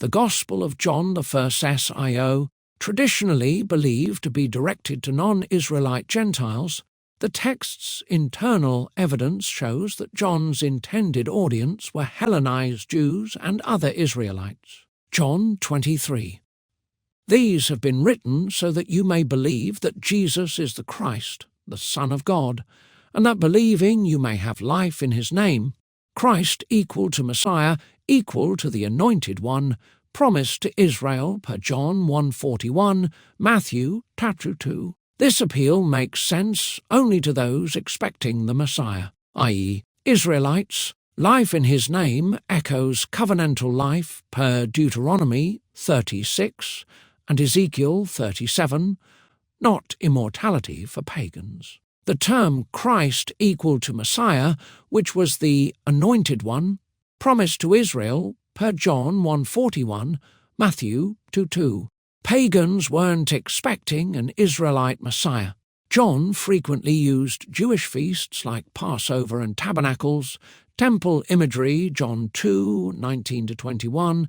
The Gospel of John, the first SIO, traditionally believed to be directed to non-Israelite Gentiles, the text's internal evidence shows that John's intended audience were Hellenized Jews and other Israelites. John 23. These have been written so that you may believe that Jesus is the Christ, the Son of God, and that believing you may have life in his name. Christ equal to Messiah, equal to the Anointed One, promised to Israel per John 1:41, Matthew 2. This appeal makes sense only to those expecting the Messiah, i.e., Israelites. Life in his name echoes covenantal life per Deuteronomy 36 and Ezekiel 37, not immortality for pagans. The term Christ equal to Messiah, which was the Anointed One, promised to Israel per John 1:41, Matthew 2. Pagans weren't expecting an Israelite Messiah. John frequently used Jewish feasts like Passover and Tabernacles, temple imagery John 2:19-21,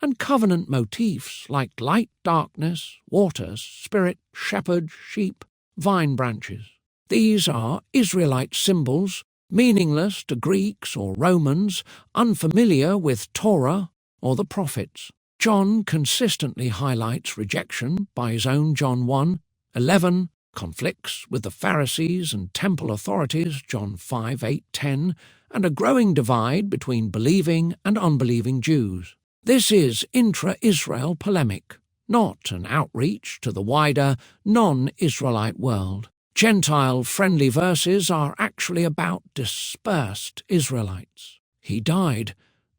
and covenant motifs like light, darkness, water, spirit, shepherd, sheep, vine branches. These are Israelite symbols, meaningless to Greeks or Romans, unfamiliar with Torah or the prophets. John consistently highlights rejection by his own John 1:11, conflicts with the Pharisees and temple authorities John 5:8-10, and a growing divide between believing and unbelieving Jews. This is intra-Israel polemic, not an outreach to the wider, non-Israelite world. Gentile-friendly verses are actually about dispersed Israelites. He died,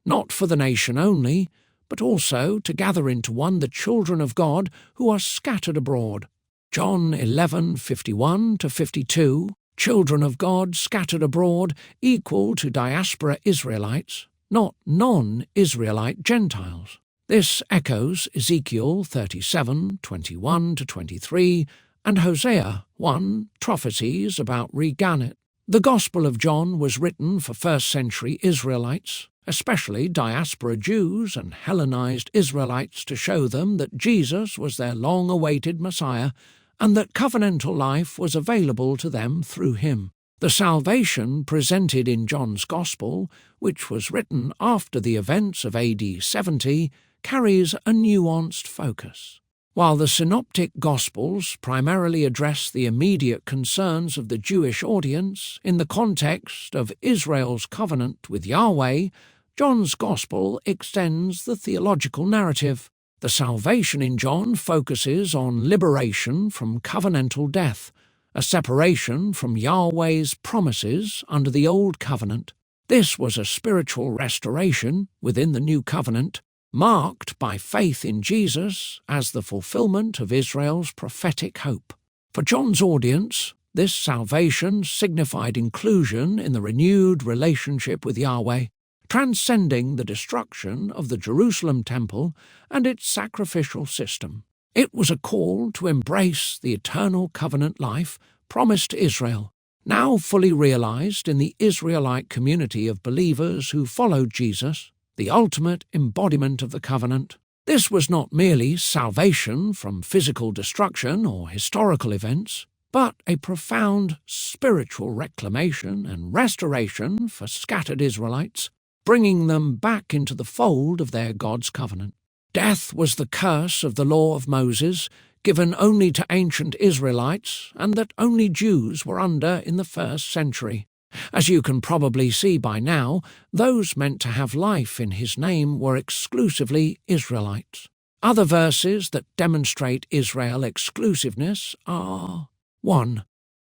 not for the nation only, but also to gather into one the children of God who are scattered abroad. John 11:51-52, children of God scattered abroad equal to diaspora Israelites, not non-Israelite Gentiles. This echoes Ezekiel 37:21-23, and Hosea 1, prophecies about Reganit. The Gospel of John was written for first-century Israelites, especially diaspora Jews and Hellenized Israelites, to show them that Jesus was their long-awaited Messiah and that covenantal life was available to them through him. The salvation presented in John's Gospel, which was written after the events of AD 70, carries a nuanced focus. While the Synoptic Gospels primarily address the immediate concerns of the Jewish audience in the context of Israel's covenant with Yahweh, John's Gospel extends the theological narrative. The salvation in John focuses on liberation from covenantal death, a separation from Yahweh's promises under the Old Covenant. This was a spiritual restoration within the New Covenant, marked by faith in Jesus as the fulfillment of Israel's prophetic hope. For John's audience, this salvation signified inclusion in the renewed relationship with Yahweh, transcending the destruction of the Jerusalem temple and its sacrificial system. It was a call to embrace the eternal covenant life promised to Israel, now fully realized in the Israelite community of believers who followed Jesus, the ultimate embodiment of the covenant. This was not merely salvation from physical destruction or historical events, but a profound spiritual reclamation and restoration for scattered Israelites, bringing them back into the fold of their God's covenant. Death was the curse of the law of Moses, given only to ancient Israelites and that only Jews were under in the first century. As you can probably see by now, those meant to have life in his name were exclusively Israelites. Other verses that demonstrate Israel exclusiveness are 1.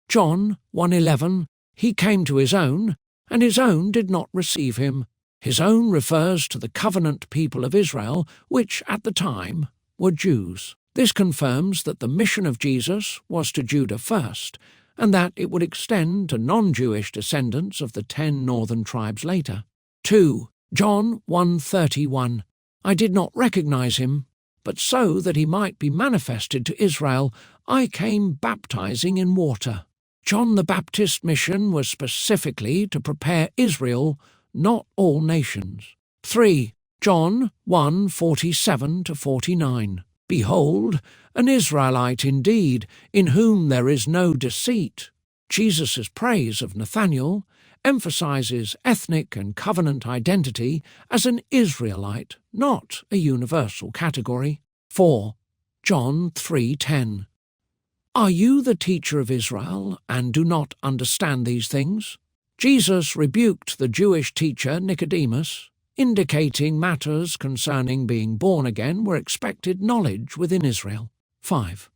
John 1:11, he came to his own, and his own did not receive him. His own refers to the covenant people of Israel, which at the time were Jews. This confirms that the mission of Jesus was to Judah first, and that it would extend to non-Jewish descendants of the 10 northern tribes later. 2. John 1:31, I did not recognize him, but so that he might be manifested to Israel, I came baptizing in water. John the Baptist's mission was specifically to prepare Israel, not all nations. 3. John 1:47-49. Behold, an Israelite indeed, in whom there is no deceit. Jesus' praise of Nathanael emphasizes ethnic and covenant identity as an Israelite, not a universal category. 4. John 3:10. Are you the teacher of Israel, and do not understand these things? Jesus rebuked the Jewish teacher Nicodemus, indicating matters concerning being born again were expected knowledge within Israel. 5.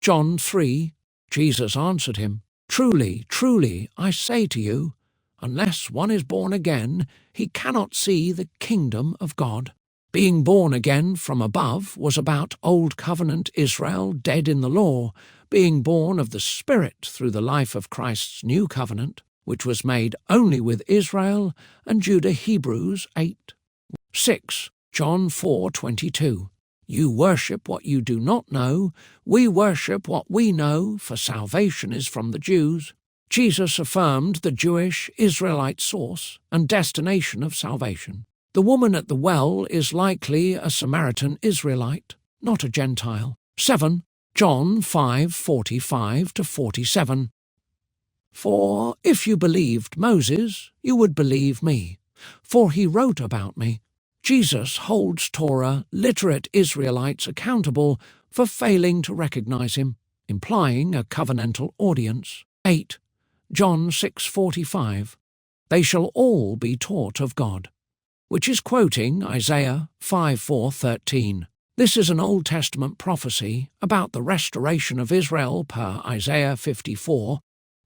John 3, Jesus answered him, Truly, truly, I say to you, unless one is born again, he cannot see the kingdom of God. Being born again from above was about Old Covenant Israel dead in the law, being born of the Spirit through the life of Christ's new covenant, which was made only with Israel and Judah. Hebrews 8. 6. John 4:22. You worship what you do not know, we worship what we know, for salvation is from the Jews. Jesus affirmed the Jewish Israelite source and destination of salvation. The woman at the well is likely a Samaritan Israelite, not a Gentile. 7. John 5:45-47. For if you believed Moses, you would believe me, for he wrote about me. Jesus holds Torah literate Israelites accountable for failing to recognize him, implying a covenantal audience. 8. John 6:45. They shall all be taught of God, which is quoting Isaiah 5:4-13. This is an Old Testament prophecy about the restoration of Israel per Isaiah 54,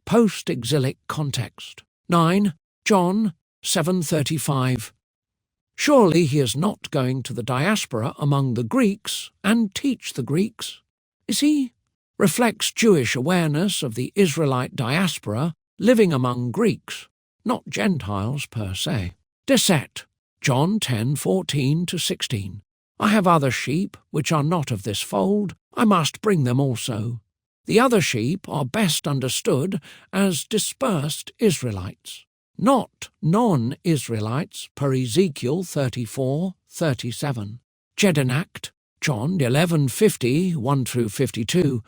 post-exilic context. 9. John 7:35. Surely he is not going to the diaspora among the Greeks and teach the Greeks, is he? Reflects Jewish awareness of the Israelite diaspora living among Greeks, not Gentiles per se. Deset. John 10:14-16. I have other sheep which are not of this fold, I must bring them also. The other sheep are best understood as dispersed Israelites, not non-Israelites per Ezekiel 34:37. Jedenacht, John 11:50-1-52.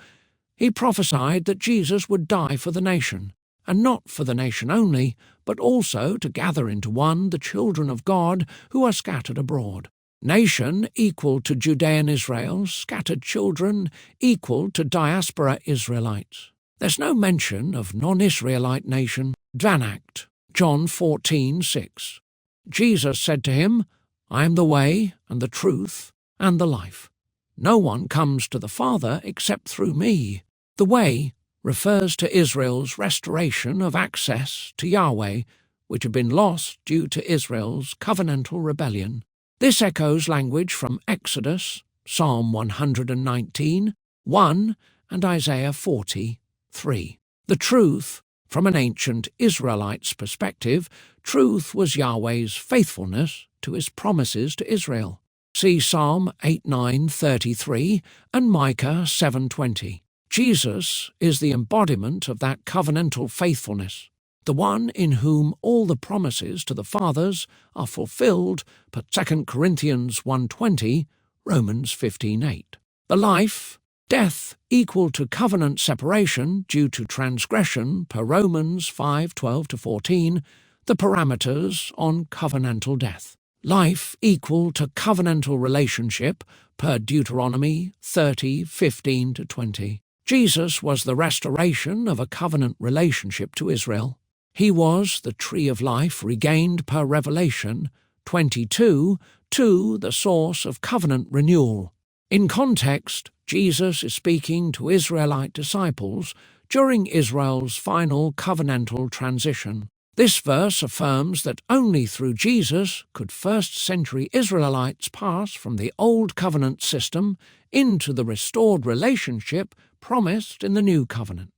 He prophesied that Jesus would die for the nation, and not for the nation only, but also to gather into one the children of God who are scattered abroad. Nation equal to Judean Israel, scattered children equal to diaspora Israelites. There's no mention of non-Israelite nation. Dvanacht, John 14:6. Jesus said to him, I am the way and the truth and the life. No one comes to the Father except through me. The way refers to Israel's restoration of access to Yahweh, which had been lost due to Israel's covenantal rebellion. This echoes language from Exodus, Psalm 119:1, and Isaiah 40:3. The truth, from an ancient Israelite's perspective, truth was Yahweh's faithfulness to his promises to Israel. See Psalm 89:33 and Micah 7:20. Jesus is the embodiment of that covenantal faithfulness, the one in whom all the promises to the fathers are fulfilled per 2 Corinthians 1:20, Romans 15:8. The life, death equal to covenant separation due to transgression per Romans 5:12-14, the parameters on covenantal death. Life equal to covenantal relationship per Deuteronomy 30:15-20. Jesus was the restoration of a covenant relationship to Israel. He was the tree of life regained per Revelation 22:2, the source of covenant renewal. In context, Jesus is speaking to Israelite disciples during Israel's final covenantal transition. This verse affirms that only through Jesus could first-century Israelites pass from the Old Covenant system into the restored relationship promised in the New Covenant.